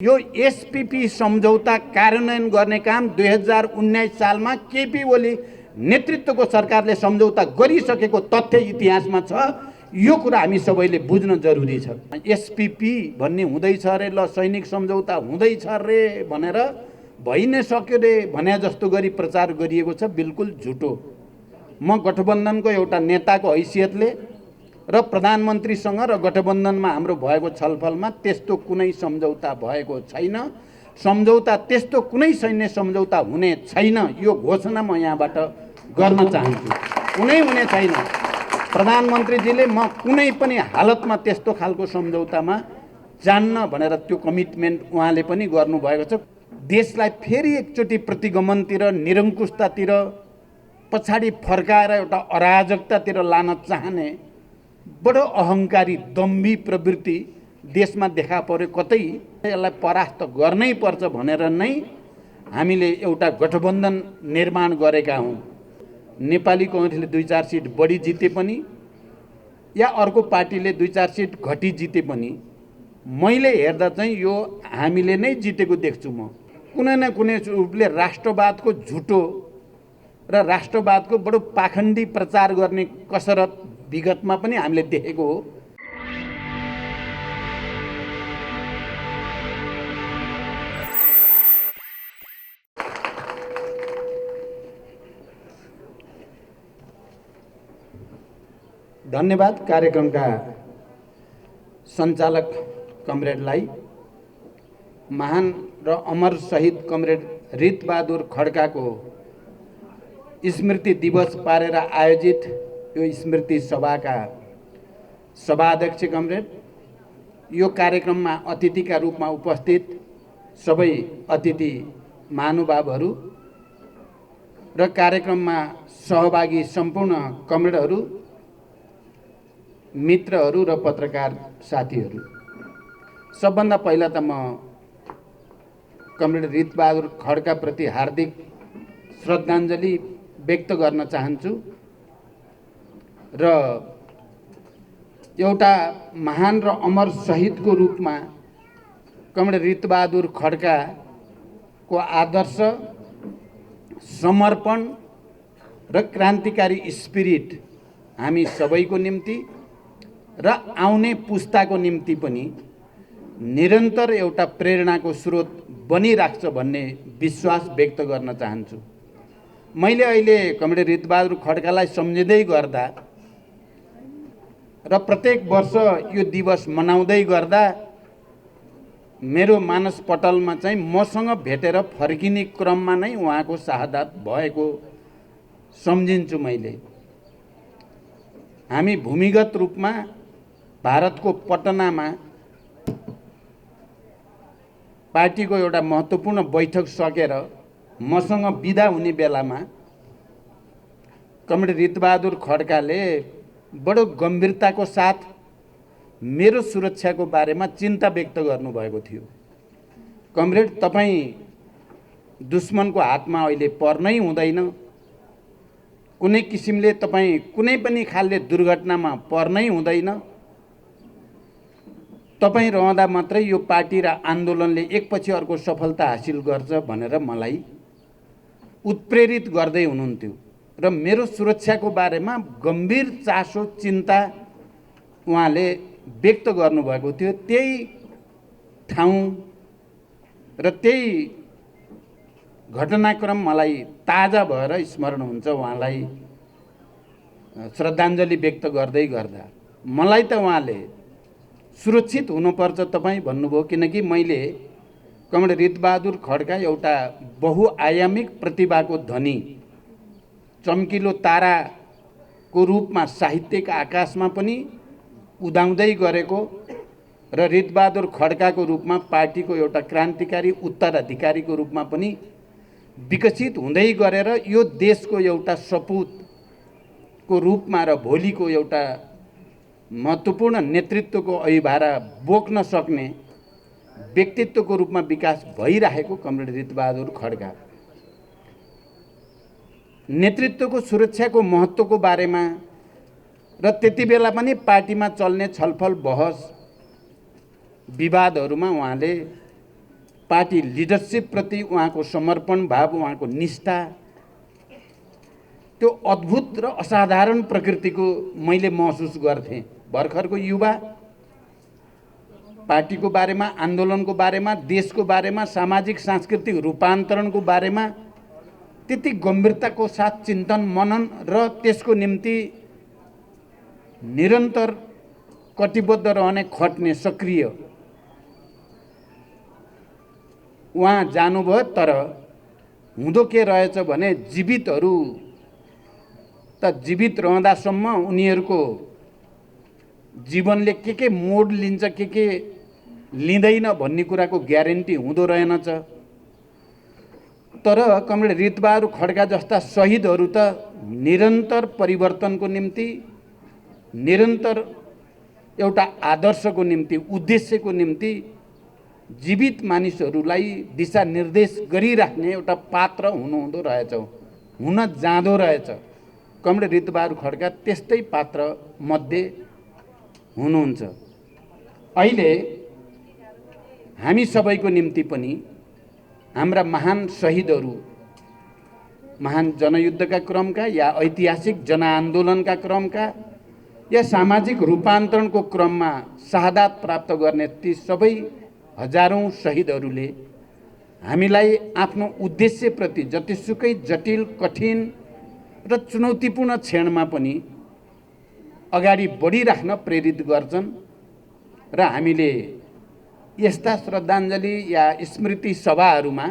यो एसपीपी सम्झौता कार्यान्वयन गर्ने काम 2019 सालमा केपी ओली नेतृत्वको सरकारले सम्झौता गरिसकेको तथ्य इतिहासमा छ। यो कुरा हामी सबैले बुझ्न जरुरी छ। एसपीपी भन्ने हुँदैछ रे, ल सैनिक सम्झौता हुँदैछ रे भनेर भइ नै सक्यो रे भने जस्तो गरी प्रचार गरिएको छ। बिल्कुल झुटो। म गठबन्धनको एउटा नेताको हैसियतले र प्रधानमन्त्रीसँग र गठबन्धनमा हाम्रो भएको छलफलमा त्यस्तो कुनै सम्झौता भएको छैन। सम्झौता त्यस्तो कुनै सैन्य सम्झौता हुने छैन, यो घोषणा म यहाँबाट गर्न चाहन्छु। कुनै हुने छैन। प्रधानमन्त्रीजीले म कुनै पनि हालतमा त्यस्तो खालको सम्झौतामा जान्न भनेर त्यो कमिटमेन्ट उहाँले पनि गर्नुभएको छ। देशलाई फेरि एकचोटि प्रतिगमनतिर, निरङ्कुशतातिर, पछाडि फर्काएर एउटा अराजकतातिर लान चाहने बडो अहङ्कारी दम्भी प्रवृत्ति देशमा देखा पर्यो। कतै यसलाई परास्त गर्नै पर्छ भनेर नै हामीले एउटा गठबन्धन निर्माण गरेका हौँ। नेपाली कांग्रेसले 2-4 सिट बढी जिते पनि या अर्को पार्टीले 2-4 सिट घटी जिते पनि मैले हेर्दा चाहिँ यो हामीले नै जितेको देख्छु। म कुनै न कुनै रूपले राष्ट्रवादको झुटो र राष्ट्रवादको बडो पाखण्डी प्रचार गर्ने कसरत विगतमा पनि हामीले देखेको हो। धन्यवाद कार्यक्रमका सञ्चालक कमरेडलाई। महान र अमर शहीद कमरेड रितबहादुर खड्काको स्मृति दिवस पारेर आयोजित यो स्मृति सभाका सभाध्यक्ष कमरेड, यो कार्यक्रममा अतिथिका रूपमा उपस्थित सबै अतिथि महानुभावहरू र कार्यक्रममा सहभागी सम्पूर्ण कमरेडहरू, मित्रहरू र पत्रकार साथीहरू, सबभन्दा पहिला त म कमरेड रितबहादुर खड्काप्रति हार्दिक श्रद्धाञ्जली व्यक्त गर्न चाहन्छु र एउटा महान र अमर शहीदको रूपमा कमरेड रितबहादुर खड्काको आदर्श, समर्पण र क्रान्तिकारी स्पिरिट हामी सबैको निम्ति र आउने पुस्ताको निम्ति पनि निरन्तर एउटा प्रेरणाको स्रोत बनिराख्छ भन्ने विश्वास व्यक्त गर्न चाहन्छु। मैले अहिले कमरेड रितबहादुर खड्कालाई सम्झिँदै गर्दा र प्रत्येक वर्ष यो दिवस मनाउँदै गर्दा मेरो मानस पटलमा चाहिँ मसँग भेटेर फर्किने क्रममा नै उहाँको शहादत भएको सम्झिन्छु। मैले हामी भूमिगत रूपमा भारतको पटनामा पार्टीको एउटा महत्त्वपूर्ण बैठक सकेर मसँग बिदा हुने बेलामा कमरेड रितबहादुर खड्काले बडो गम्भीरताको साथ मेरो सुरक्षाको बारेमा चिन्ता व्यक्त गर्नुभएको थियो। कमरेड, तपाईँ दुश्मनको हातमा अहिले पर्नै हुँदैन, कुनै किसिमले तपाईँ कुनै पनि खालले दुर्घटनामा पर्नै हुँदैन, तपाईँ रहँदा मात्रै यो पार्टी र आन्दोलनले एकपछि अर्को सफलता हासिल गर्छ भनेर मलाई उत्प्रेरित गर्दै हुनुहुन्थ्यो र मेरो सुरक्षाको बारेमा गम्भीर चासो, चिन्ता उहाँले व्यक्त गर्नुभएको थियो। त्यही ठाउँ र त्यही घटनाक्रम मलाई ताजा भएर स्मरण हुन्छ। उहाँलाई श्रद्धाञ्जली व्यक्त गर्दै गर्दा मलाई त उहाँले सुरक्षित हुनुपर्छ तपाईँ भन्नुभयो, किनकि मैले कमरेड रितबहादुर खड्का एउटा बहुआयामिक प्रतिभाको धनी, चम्किलो ताराको रूपमा साहित्यिक आकाशमा पनि उदाउँदै गरेको र रितबहादुर खड्काको रूपमा पार्टीको एउटा क्रान्तिकारी उत्तराधिकारीको रूपमा पनि विकसित हुँदै गरेर यो देशको एउटा सपुतको रूपमा र भोलिको एउटा महत्त्वपूर्ण नेतृत्वको अभिभारा बोक्न सक्ने व्यक्तित्वको रूपमा विकास भइरहेको कमरेड रितबहादुर खड्का नेतृत्वको सुरक्षाको महत्त्वको बारेमा र त्यति बेला पनि पार्टीमा चल्ने छलफल, बहस, विवादहरूमा उहाँले पार्टी लिडरसिपप्रति उहाँको समर्पण भाव, उहाँको निष्ठा, त्यो अद्भुत र असाधारण प्रकृतिको मैले महसुस गर्थेँ। भर्खरको युवा पार्टीको बारेमा, आन्दोलनको बारेमा, देशको बारेमा, सामाजिक सांस्कृतिक रूपान्तरणको बारेमा त्यति गम्भीरताको साथ चिन्तन मनन र त्यसको निम्ति निरन्तर कटिबद्ध रहने, खट्ने, सक्रिय उहाँ जानुभयो। तर हुँदो के रहेछ भने जीवितहरू त जीवित रहँदासम्म उनीहरूको जीवनले के मोड लिन्छ, के लिँदैन भन्ने कुराको ग्यारेन्टी हुँदो रहेनछ। तर कमरेड ऋतबहादुर खड्का जस्ता शहीदहरू त निरन्तर परिवर्तनको निम्ति, निरन्तर एउटा आदर्शको निम्ति, उद्देश्यको निम्ति जीवित मानिसहरूलाई दिशानिर्देश गरिराख्ने एउटा पात्र हुनुहुँदो रहेछ, हुन जाँदो रहेछ। कमरेड ऋतबहादुर खड्का त्यस्तै पात्र मध्ये हुनुहुन्छ। अहिले हामी सबैको निम्ति पनि हाम्रा महान शहीदहरू, महान जनयुद्धका क्रमका या ऐतिहासिक जनआन्दोलनका क्रमका या सामाजिक रूपान्तरणको क्रममा शहादत प्राप्त गर्ने ती सबै हजारौं शहीदहरूले हामीलाई आफ्नो उद्देश्यप्रति जतिसुकै जटिल, कठिन र चुनौतीपूर्ण क्षणमा पनि अगाडि बढिराख्न प्रेरित गर्छन्। र हामीले यस्ता श्रद्धाञ्जली या स्मृति सभाहरूमा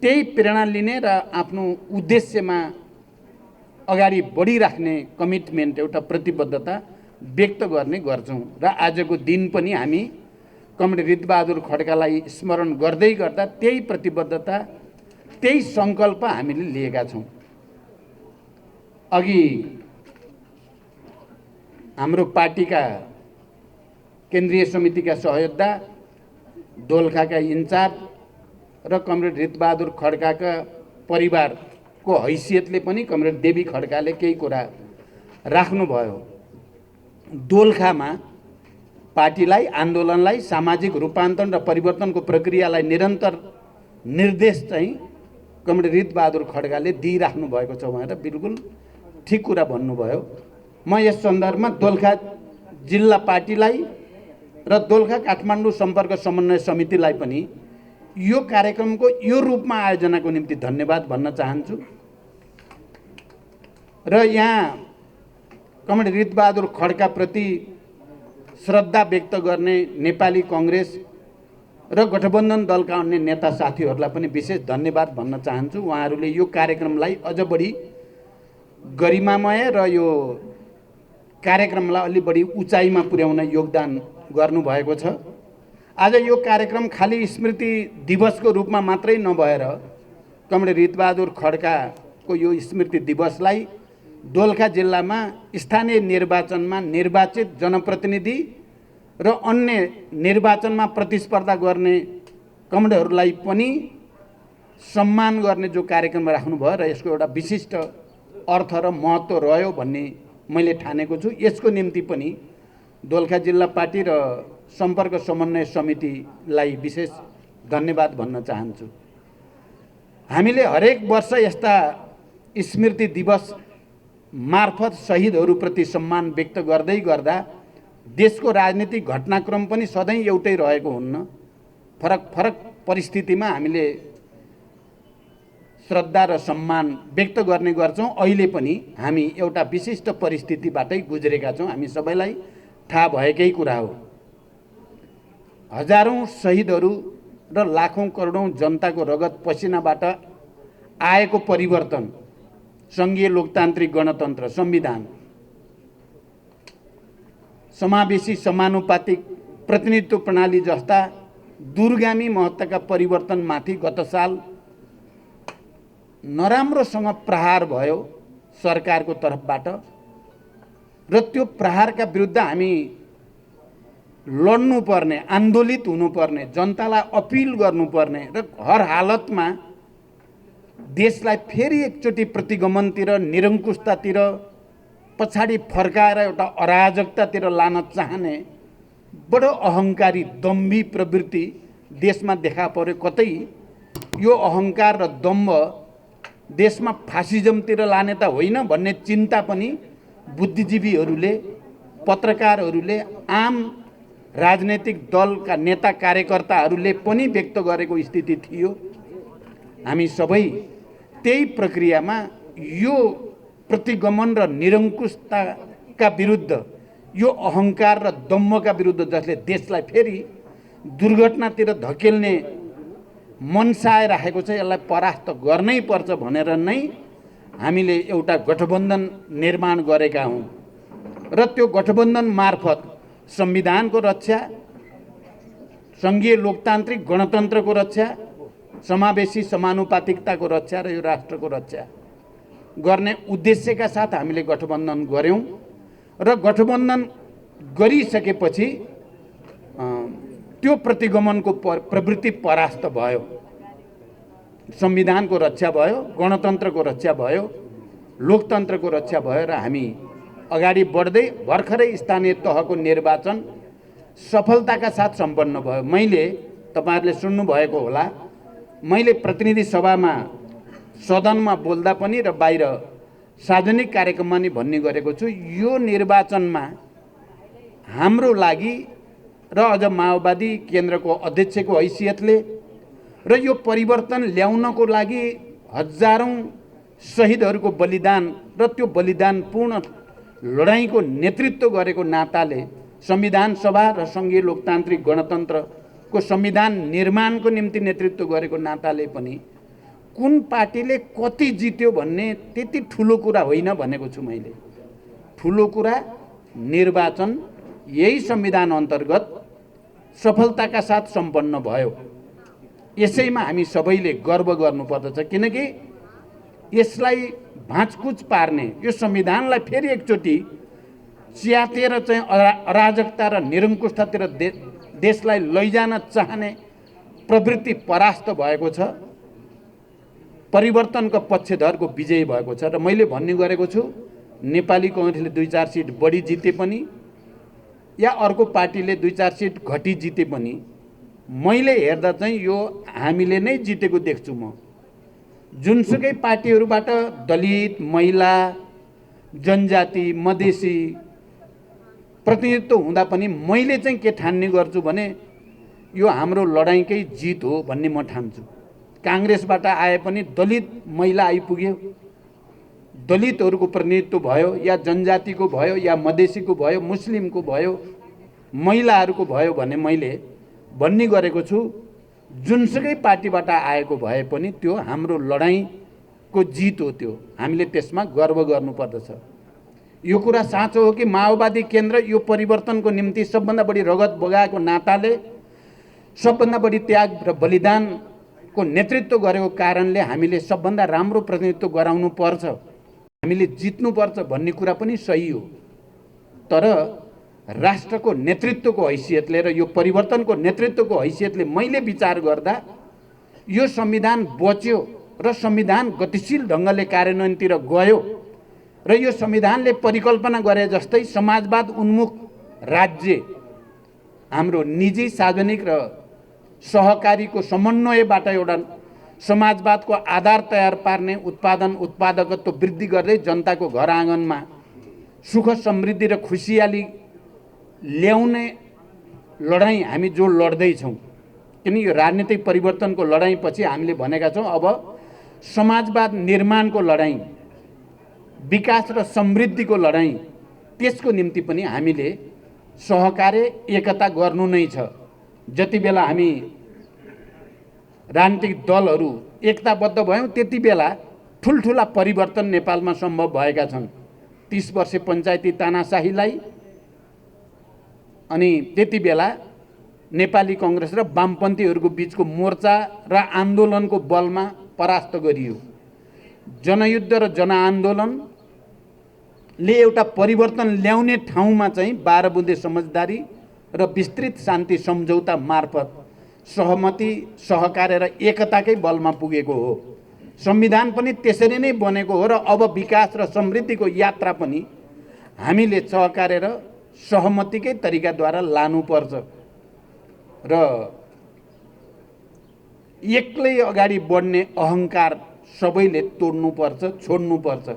त्यही प्रेरणा लिने र आफ्नो उद्देश्यमा अगाडि बढिराख्ने कमिटमेन्ट, एउटा प्रतिबद्धता व्यक्त गर्ने गर्छौँ। र आजको दिन पनि हामी कमरेड ऋतबहादुर खड्कालाई स्मरण गर्दै गर्दा त्यही प्रतिबद्धता, त्यही सङ्कल्प हामीले लिएका छौँ। अघि हाम्रो पार्टीका केन्द्रीय समितिका सहयोद्धा, दोलखाका इन्चार्ज र कमरेड ऋतबहादुर खड्काका परिवारको हैसियतले पनि कमरेड देवी खड्काले केही कुरा राख्नुभयो। दोलखामा पार्टीलाई, आन्दोलनलाई, सामाजिक रूपान्तरण र परिवर्तनको प्रक्रियालाई निरन्तर निर्देश चाहिँ कमरेड ऋतबहादुर खड्काले दिइराख्नु भएको छ भनेर बिल्कुल ठिक कुरा भन्नुभयो। म यस सन्दर्भमा दोलखा जिल्ला पार्टीलाई र दोलखा काठमाडौँ सम्पर्क समन्वय समितिलाई पनि यो कार्यक्रमको यो रूपमा आयोजनाको निम्ति धन्यवाद भन्न चाहन्छु। र यहाँ कमरेड ऋतबहादुर खड्काप्रति श्रद्धा व्यक्त गर्ने नेपाली कांग्रेस र गठबन्धन दलका अन्य नेता साथीहरूलाई पनि विशेष धन्यवाद भन्न चाहन्छु। उहाँहरूले यो कार्यक्रमलाई अझ बढी गरिमामय र यो कार्यक्रमलाई अलि बढी उचाइमा पुर्याउन योगदान गर्नुभएको छ। आज यो कार्यक्रम खाली स्मृति दिवसको रूपमा मात्रै नभएर कमरेड ऋतबहादुर खड्काको यो स्मृति दिवसलाई दोलखा जिल्लामा स्थानीय निर्वाचनमा निर्वाचित जनप्रतिनिधि र अन्य निर्वाचनमा प्रतिस्पर्धा गर्ने कमरेडहरूलाई पनि सम्मान गर्ने जो कार्यक्रम राख्नुभयो र यसको एउटा विशिष्ट अर्थ र महत्त्व रह्यो भन्ने मैले ठानेको छु। यसको निम्ति पनि दोलखा जिल्ला पार्टी र सम्पर्क समन्वय समितिलाई विशेष धन्यवाद भन्न चाहन्छु। हामीले हरेक वर्ष यस्ता स्मृति दिवस मार्फत शहीदहरूप्रति सम्मान व्यक्त गर्दै गर्दा देशको राजनीतिक घटनाक्रम पनि सधैँ एउटै रहेको हुन्न। फरक फरक परिस्थितिमा हामीले श्रद्धा र सम्मान व्यक्त गर्ने गर्छौँ। अहिले पनि हामी एउटा विशिष्ट परिस्थितिबाटै गुज्रेका छौँ, हामी सबैलाई थाहा भएकै कुरा हो। हजारौं शहीदहरू र लाखौं करोडौं जनताको रगत पसिनाबाट आएको परिवर्तन, संघीय लोकतान्त्रिक गणतन्त्र, संविधान, समावेशी समानुपातिक प्रतिनिधित्व प्रणाली जस्ता दूरगामी महत्त्वका परिवर्तनमाथि गत साल नराम्रोसँग प्रहार भयो सरकारको तर्फबाट र त्यो प्रहारका विरुद्ध हामी लड्नुपर्ने, आन्दोलित हुनुपर्ने, जनतालाई अपिल गर्नुपर्ने र हर हालतमा देशलाई फेरि एकचोटि प्रतिगमनतिर, निरङ्कुशतातिर पछाडि फर्काएर एउटा अराजकतातिर लान चाहने बडो अहङ्कारी, दम्भी प्रवृत्ति देशमा देखा पर्यो। कतै यो अहङ्कार र दम्भ देशमा फासिजमतिर लाने त होइन भन्ने चिन्ता पनि बुद्धिजीवीहरूले, पत्रकारहरूले, आम राजनैतिक दलका नेता कार्यकर्ताहरूले पनि व्यक्त गरेको स्थिति थियो। हामी सबै त्यही प्रक्रियामा यो प्रतिगमन र निरङ्कुशताका विरुद्ध, यो अहङ्कार र दम्भका विरुद्ध जसले देशलाई फेरि दुर्घटनातिर धकेल्ने मनसाय राखेको छ, यसलाई परास्त गर्नै पर्छ भनेर नै हामीले एउटा गठबन्धन निर्माण गरेका हौँ। र त्यो गठबन्धन मार्फत संविधानको रक्षा, सङ्घीय लोकतान्त्रिक गणतन्त्रको रक्षा, समावेशी समानुपातिकताको रक्षा र यो राष्ट्रको रक्षा गर्ने उद्देश्यका साथ हामीले गठबन्धन गऱ्यौँ। र गठबन्धन गरिसकेपछि त्यो प्रतिगमनको प्रवृत्ति परास्त भयो, संविधानको रक्षा भयो, गणतन्त्रको रक्षा भयो, लोकतन्त्रको रक्षा भयो र हामी अगाडि बढ्दै भर्खरै स्थानीय तहको निर्वाचन सफलताका साथ सम्पन्न भयो। मैले, तपाईहरुले सुन्नुभएको होला, मैले प्रतिनिधि सभामा सदनमा बोल्दा पनि र बाहिर सार्वजनिक कार्यक्रममा नि भन्ने गरेको छु, यो निर्वाचनमा हाम्रो लागि र अझ माओवादी केन्द्रको अध्यक्षको हैसियतले र यो परिवर्तन ल्याउनको लागि हजारौं शहीदहरूको बलिदान र त्यो बलिदानपूर्ण लडाईँको नेतृत्व गरेको नाताले, संविधान सभा र सङ्घीय लोकतान्त्रिक गणतन्त्रको संविधान निर्माणको निम्ति नेतृत्व गरेको नाताले पनि कुन पार्टीले कति जित्यो भन्ने त्यति ठुलो कुरा होइन भनेको छु मैले। ठुलो कुरा निर्वाचन यही संविधान अन्तर्गत सफलताका साथ सम्पन्न भयो। यसैमा हामी सबैले गर्व गर्नुपर्दछ, किनकि यसलाई भाँचकुच पार्ने, यो संविधानलाई फेरि एकचोटि च्यातेर चाहिँ अराजकता र निरङ्कुशतातिर देशलाई लैजान चाहने प्रवृत्ति परास्त भएको छ, परिवर्तनको पक्षधरको विजय भएको छ। र मैले भन्ने गरेको छु, नेपाली कांग्रेसले 2-4 सिट बढी जिते पनि या अर्को पार्टीले 2-4 सिट घटी जिते पनि मैले हेर्दा चाहिँ यो हामीले नै जितेको देख्छु म। जुनसुकै पार्टीहरूबाट दलित, महिला, जनजाति, मधेसी प्रतिनिधित्व हुँदा पनि मैले चाहिँ के ठान्ने गर्छु भने यो हाम्रो लडाईँकै जित हो भन्ने म ठान्छु। कांग्रेसबाट आए पनि दलित महिला आइपुग्यो, दलितहरूको प्रतिनिधित्व भयो, या जनजातिको भयो, या मधेसीको भयो, मुस्लिमको भयो, महिलाहरूको भयो भने मैले भन्ने गरेको छु, जुनसुकै पार्टीबाट आएको भए पनि त्यो हाम्रो लडाईँको जित हो। त्यो हामीले त्यसमा गर्व गर्नुपर्दछ। यो कुरा साँचो हो कि माओवादी केन्द्र यो परिवर्तनको निम्ति सबभन्दा बढी रगत बगाएको नाताले, सबभन्दा बढी त्याग र बलिदानको नेतृत्व गरेको कारणले हामीले सबभन्दा राम्रो प्रतिनिधित्व गराउनु पर्छ, हामीले जित्नुपर्छ भन्ने कुरा पनि सही हो। तर राष्ट्रको नेतृत्वको हैसियतले र यो परिवर्तनको नेतृत्वको हैसियतले मैले विचार गर्दा यो संविधान बच्यो र संविधान गतिशील ढङ्गले कार्यान्वयनतिर गयो र यो संविधानले परिकल्पना गरे जस्तै समाजवाद उन्मुख राज्य हाम्रो निजी, सार्वजनिक र सहकारीको समन्वयबाट एउटा समाजवादको आधार तयार पार्ने, उत्पादकत्व वृद्धि गर्दै जनताको घर आँगनमा सुख समृद्धि र खुसियाली ल्याउने लडाईँ हामी जो लड्दैछौँ, किन यो राजनीतिक परिवर्तनको लडाईँपछि हामीले भनेका छौँ अब समाजवाद निर्माणको लडाईँ, विकास र समृद्धिको लडाईँ, त्यसको निम्ति पनि हामीले सहकार्य एकता गर्नु नै छ। जति बेला हामी राजनीतिक दलहरू एकताबद्ध भयौँ त्यति बेला ठुल्ठुला परिवर्तन नेपालमा सम्भव भएका छन्। 30 वर्षे पञ्चायती तानाशाहीलाई अनि त्यति बेला नेपाली कांग्रेस र वामपन्थीहरूको बीचको मोर्चा र आन्दोलनको बलमा परास्त गरियो। जनयुद्ध र जनआन्दोलनले एउटा परिवर्तन ल्याउने ठाउँमा चाहिँ 12 बुँदे समझदारी र विस्तृत शान्ति सम्झौता मार्फत सहमति, सहकार्य र एकताकै बलमा पुगेको हो। संविधान पनि त्यसरी नै बनेको हो र अब विकास र समृद्धिको यात्रा पनि हामीले सहकार्य र सहमतिकै तरिकाद्वारा लानुपर्छ। र एक्लै अगाडि बढ्ने अहङ्कार सबैले तोड्नुपर्छ, छोड्नुपर्छ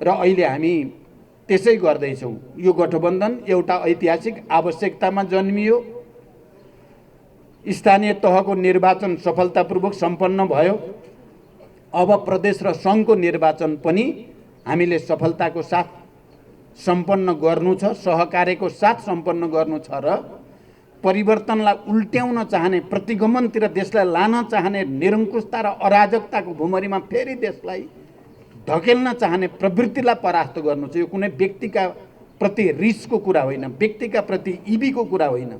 र अहिले हामी त्यसै गर्दैछौँ। यो गठबन्धन एउटा ऐतिहासिक आवश्यकतामा जन्मियो। स्थानीय तहको निर्वाचन सफलतापूर्वक सम्पन्न भयो। अब प्रदेश र सङ्घको निर्वाचन पनि हामीले सफलताको साथ सम्पन्न गर्नु छ, सहकार्यको साथ सम्पन्न गर्नु छ र परिवर्तनलाई उल्ट्याउन चाहने, प्रतिगमनतिर देशलाई लान चाहने, निरङ्कुशता र अराजकताको भुमरीमा फेरि देशलाई धकेल्न चाहने प्रवृत्तिलाई परास्त गर्नु छ। यो कुनै व्यक्तिका प्रति रिसको कुरा होइन, व्यक्तिका प्रति इबीको कुरा होइन।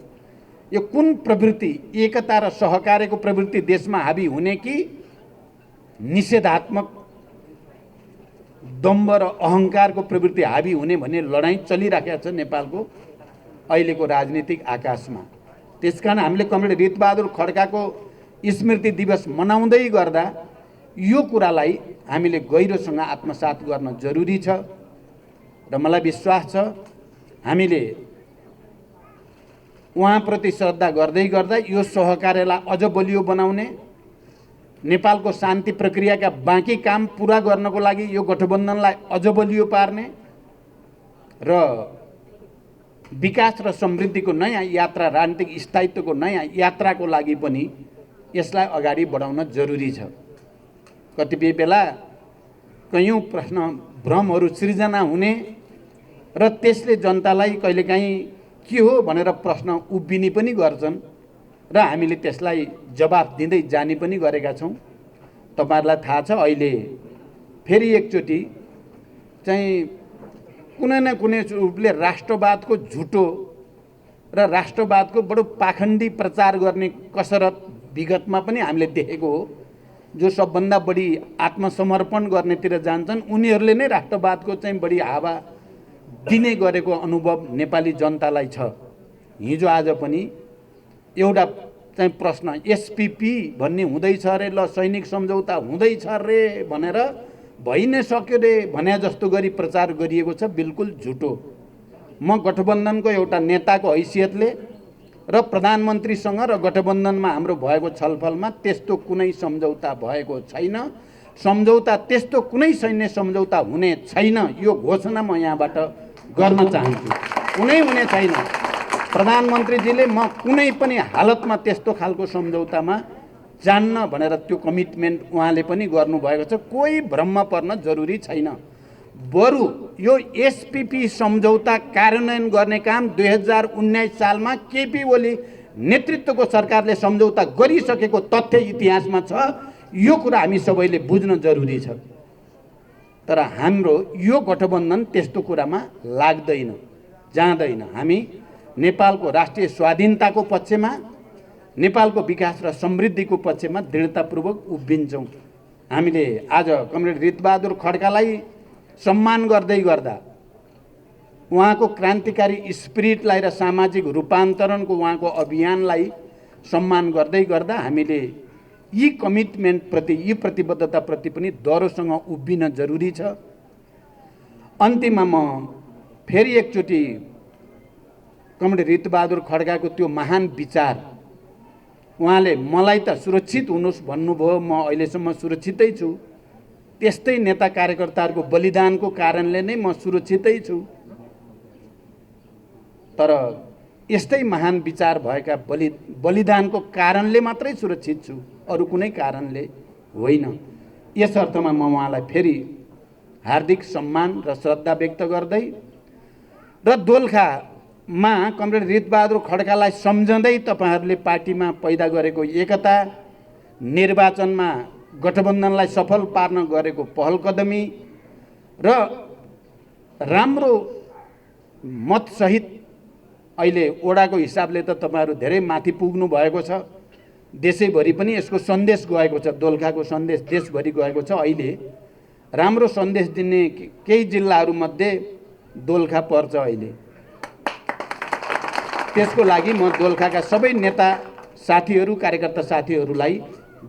यो कुन प्रवृत्ति, एकता र सहकार्यको प्रवृत्ति देशमा हाबी हुने कि निषेधात्मक दम्भ र अहङ्कारको प्रवृत्ति हाबी हुने भन्ने लडाईँ चलिराखेको छ नेपालको अहिलेको राजनीतिक आकाशमा। त्यसकारण हामीले कमरेड ऋतबहादुर खड्काको स्मृति दिवस मनाउँदै गर्दा यो कुरालाई हामीले गहिरोसँग आत्मसात गर्न जरुरी छ र मलाई विश्वास छ हामीले उहाँप्रति श्रद्धा गर्दै गर्दा यो सहकार्यलाई अझ बलियो बनाउने, नेपालको शान्ति प्रक्रियाका बाँकी काम पुरा गर्नको लागि यो गठबन्धनलाई अझ बलियो पार्ने र विकास र समृद्धिको नयाँ यात्रा, राजनीतिक स्थायित्वको नयाँ यात्राको लागि पनि यसलाई अगाडि बढाउन जरुरी छ। कतिपय बेला कयौँ प्रश्न, भ्रमहरू सृजना हुने र त्यसले जनतालाई कहिलेकाहीँ के हो भनेर प्रश्न उभिने पनि गर्छन् र हामीले त्यसलाई जवाफ दिँदै जाने पनि गरेका छौँ। तपाईहरुलाई थाहा छ अहिले फेरि एकचोटि चाहिँ कुनै न कुनै रूपले राष्ट्रवादको झुटो र राष्ट्रवादको बडो पाखण्डी प्रचार गर्ने कसरत विगतमा पनि हामीले देखेको हो। जो सबभन्दा बढी आत्मसमर्पण गर्नेतिर जान्छन् उनीहरूले नै राष्ट्रवादको चाहिँ बढी हावा दिने गरेको अनुभव नेपाली जनतालाई छ। हिजो आज पनि एउटा चाहिँ प्रश्न एसपीपी भन्ने हुँदैछ रे, ल सैनिक सम्झौता हुँदैछ रे भनेर भइ नै सक्यो रे भने जस्तो गरी प्रचार गरिएको छ। बिल्कुल झुटो। म गठबन्धनको एउटा नेताको हैसियतले र प्रधानमन्त्रीसँग र गठबन्धनमा हाम्रो भएको छलफलमा त्यस्तो कुनै सम्झौता भएको छैन। सम्झौता त्यस्तो कुनै सैन्य सम्झौता हुने छैन, यो घोषणा म यहाँबाट गर्न चाहन्छु। कुनै हुने छैन। प्रधानमन्त्रीजीले म कुनै पनि हालतमा त्यस्तो खालको सम्झौतामा जान्न भनेर त्यो कमिटमेन्ट उहाँले पनि गर्नुभएको छ। कोही भ्रममा पर्न जरुरी छैन। बरु यो एसपीपी सम्झौता कार्यान्वयन गर्ने काम 2019 सालमा केपी ओली नेतृत्वको सरकारले सम्झौता गरिसकेको तथ्य इतिहासमा छ। यो कुरा हामी सबैले बुझ्न जरुरी छ। तर हाम्रो यो गठबन्धन त्यस्तो कुरामा लाग्दैन, जाँदैन। हामी नेपालको राष्ट्रिय स्वाधीनताको पक्षमा, नेपालको विकास र समृद्धिको पक्षमा दृढतापूर्वक उभिन्छौँ। हामीले आज कमरेड ऋतबहादुर खड्कालाई सम्मान गर्दै गर्दा, उहाँको क्रान्तिकारी स्पिरिटलाई र सामाजिक रूपान्तरणको उहाँको अभियानलाई सम्मान गर्दै गर्दा हामीले यी कमिटमेन्टप्रति, यी प्रतिबद्धताप्रति पनि दह्रोसँग उभिन जरुरी छ। अन्तिममा म फेरि एकचोटि कमरेड ऋतबहादुर खड्काको त्यो महान विचार, उहाँले मलाई त सुरक्षित हुनुहोस् भन्नुभयो, म अहिलेसम्म सुरक्षितै छु। त्यस्तै नेता कार्यकर्ताहरूको बलिदानको कारणले नै म सुरक्षितै छु। तर यस्तै महान विचार भएका बलिदानको कारणले मात्रै सुरक्षित छु, अरू कुनै कारणले होइन। यस अर्थमा म उहाँलाई फेरि हार्दिक सम्मान र श्रद्धा व्यक्त गर्दै र दोलखामा कमरेड ऋतबहादुर खड्कालाई सम्झँदै तपाईहरूले पार्टीमा पैदा गरेको एकता, निर्वाचनमा गठबन्धनलाई सफल पार्न गरेको पहल कदमी र राम्रो मतसहित अहिले ओडाको हिसाबले त तपाईहरू धेरै माथि पुग्नु भएको छ। देशैभरि पनि यसको सन्देश गएको छ, दोलखाको सन्देश देशभरि गएको छ। अहिले राम्रो सन्देश दिने केही जिल्लाहरूमध्ये दोलखा पर्छ अहिले। त्यसको लागि म दोलखाका सबै नेता साथीहरू, कार्यकर्ता साथीहरूलाई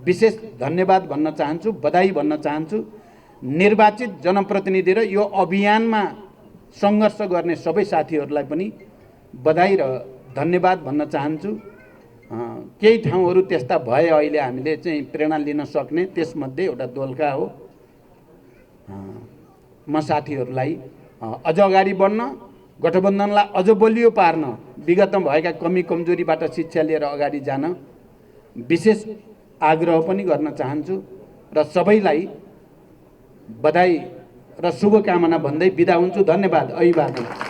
विशेष धन्यवाद भन्न चाहन्छु, बधाई भन्न चाहन्छु। निर्वाचित जनप्रतिनिधि र यो अभियानमा सङ्घर्ष गर्ने सबै साथीहरूलाई पनि बधाई र धन्यवाद भन्न चाहन्छु। केही ठाउँहरू त्यस्ता भए अहिले हामीले चाहिँ प्रेरणा लिन सक्ने, त्यसमध्ये एउटा दोलखा हो। म साथीहरूलाई अझ अगाडि बढ्न, गठबन्धनलाई अझ बलियो पार्न, विगतमा भएका कमी कमजोरीबाट शिक्षा लिएर अगाडि जान विशेष आग्रह पनि गर्न चाहन्छु र सबैलाई बधाई र शुभकामना भन्दै बिदा हुन्छु। धन्यवाद। अभिवादन।